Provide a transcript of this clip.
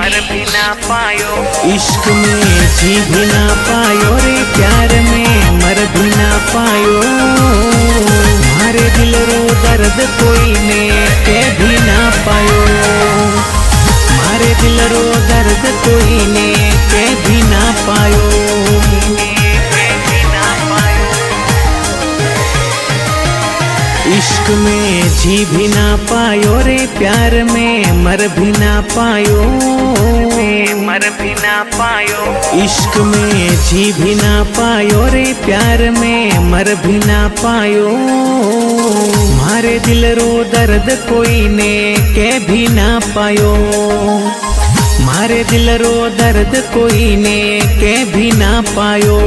मर भी ना पायो। इश्क में जी भी ना पायो रे, प्यार में मर भी ना पायो। मारे दिल रो दर्द कोई ने कह भी ना पायो। मारे दिल रो दर्द कोई ने कह भी ना पायो। इश्क में जी भी ना पायो रे, प्यार में मर भी ना पायो। मर भी ना पायो। इश्क में जी भी ना पायो रे, प्यार में मर भी ना पायो। मारे दिल रो दर्द कोई ने कह भी ना पायो। मारे दिल रो दर्द कोई ने कह भी ना पायो।